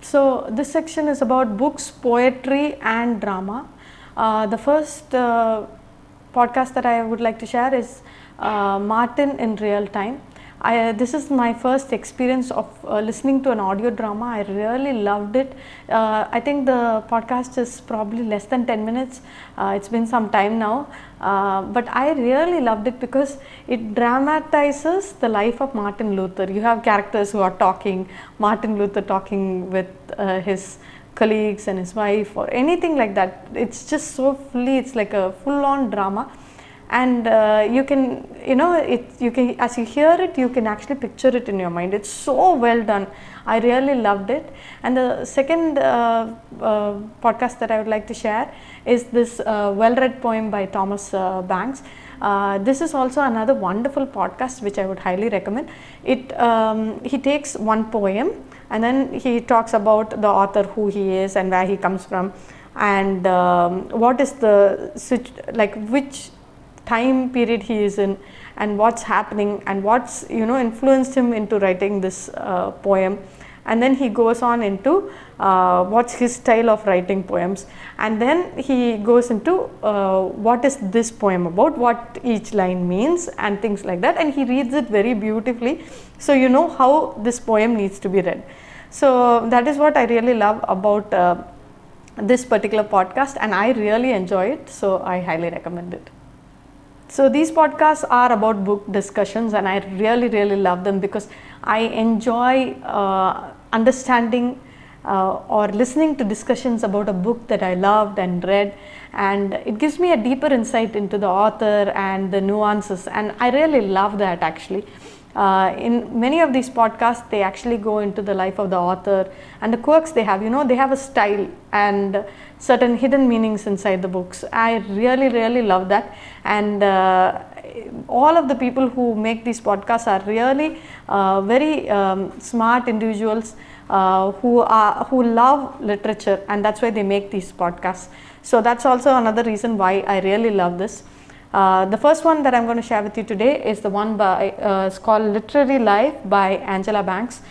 So this section is about books, poetry and drama. The first podcast that I would like to share is Martin in Real Time. This is my first experience of listening to an audio drama. I really loved it. I think the podcast is probably less than 10 minutes. It's been some time now. But I really loved it because it dramatizes the life of Martin Luther. You have characters who are talking, Martin Luther talking with his colleagues and his wife or anything like that. It's just so fully, it's like a full-on drama. And you can, you can, as you hear it, you can actually picture it in your mind. It's so well done. I really loved it. And the second podcast that I would like to share is this well-read poem by Thomas Banks. This is also another wonderful podcast which I would highly recommend. He takes one poem and then he talks about the author, who he is and where he comes from, and what is the which time period he is in and what's happening and what's influenced him into writing this poem. And then he goes on into what's his style of writing poems, and then he goes into what is this poem about, what each line means and things like that, and he reads it very beautifully, so you know how this poem needs to be read. So that is what I really love about this particular podcast, and I really enjoy it, so I highly recommend it. So these podcasts are about book discussions, and I really love them because I enjoy understanding or listening to discussions about a book that I loved and read, and it gives me a deeper insight into the author and the nuances, and I really love that actually. In many of these podcasts, they actually go into the life of the author and the quirks they have. They have a style and certain hidden meanings inside the books. I really love that, and all of the people who make these podcasts are really very smart individuals who love literature, and that's why they make these podcasts. So that's also another reason why I really love this. The first one that I'm going to share with you today is the one by it's called Literary Life by Angela Banks.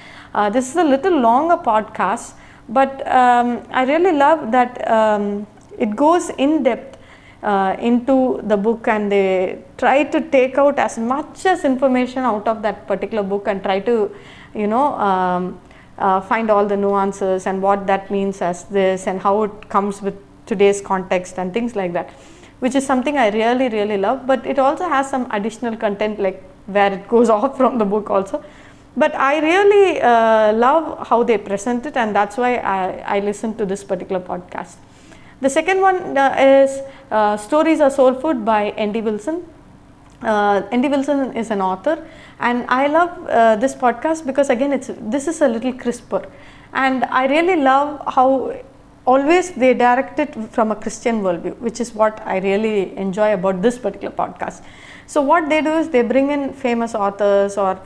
This is a little longer podcast, but I really love that it goes in depth into the book, and they try to take out as much as information out of that particular book and try to find all the nuances and what that means as this and how it comes with today's context and things like that, which is something I really love. But it also has some additional content, like where it goes off from the book also. But I really love how they present it, and that's why I listen to this particular podcast. The second one is Stories Are Soul Food by N.D.Wilson. N.D.Wilson is an author, and I love this podcast because again this is a little crisper, and I really love how always they direct it from a Christian worldview, which is what I really enjoy about this particular podcast. So what they do is they bring in famous authors or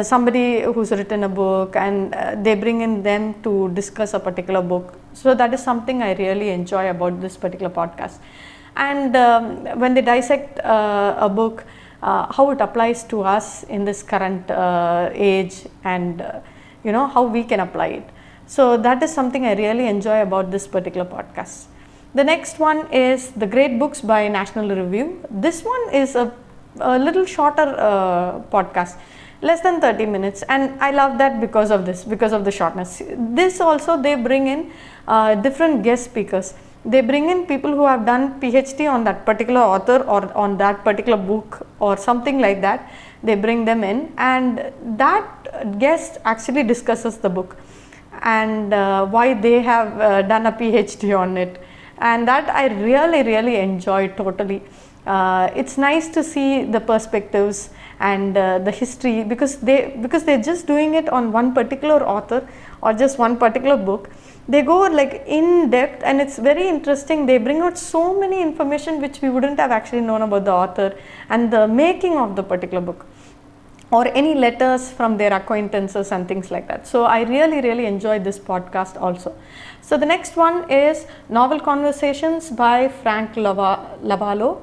somebody who's written a book, and they bring in them to discuss a particular book. So that is something I really enjoy about this particular podcast. And when they dissect a book, how it applies to us in this current age, and how we can apply it. So that is something I really enjoy about this particular podcast. The next one is The Great Books by National Review. This one is a little shorter podcast, less than 30 minutes, and I love that because of the shortness. This also, they bring in different guest speakers. They bring in people who have done PhD on that particular author or on that particular book or something like that. They bring them in, and that guest actually discusses the book and why they have done a PhD on it, and that I really enjoy totally. It's nice to see the perspectives and the history, because they're just doing it on one particular author or just one particular book. They go like in depth, and it's very interesting. They bring out so many information which we wouldn't have actually known about the author and the making of the particular book, or any letters from their acquaintances and things like that. So I really enjoyed this podcast also. So the next one is Novel Conversations by Frank Lavallo.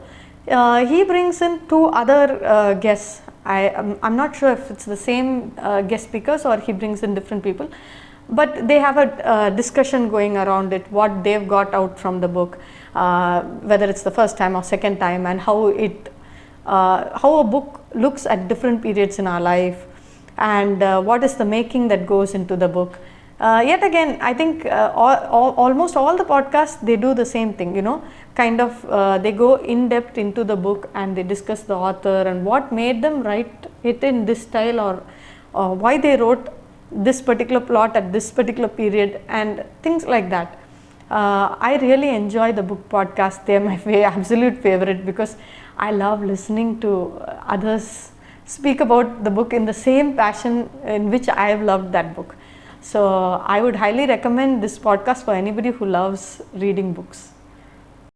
He brings in two other guests. I'm not sure if it's the same guest speakers or he brings in different people. but they have a discussion going around it, what they've got out from the book, whether it's the first time or second time, and how a book looks at different periods in our life, and what is the making that goes into the book. Yet again, I think almost all the podcasts, they do the same thing, kind of they go in depth into the book and they discuss the author and what made them write it in this style, or why they wrote this particular plot at this particular period and things like that. I really enjoy the book podcast. They are my absolute favorite, because I love listening to others speak about the book in the same passion in which I have loved that book. So I would highly recommend this podcast for anybody who loves reading books.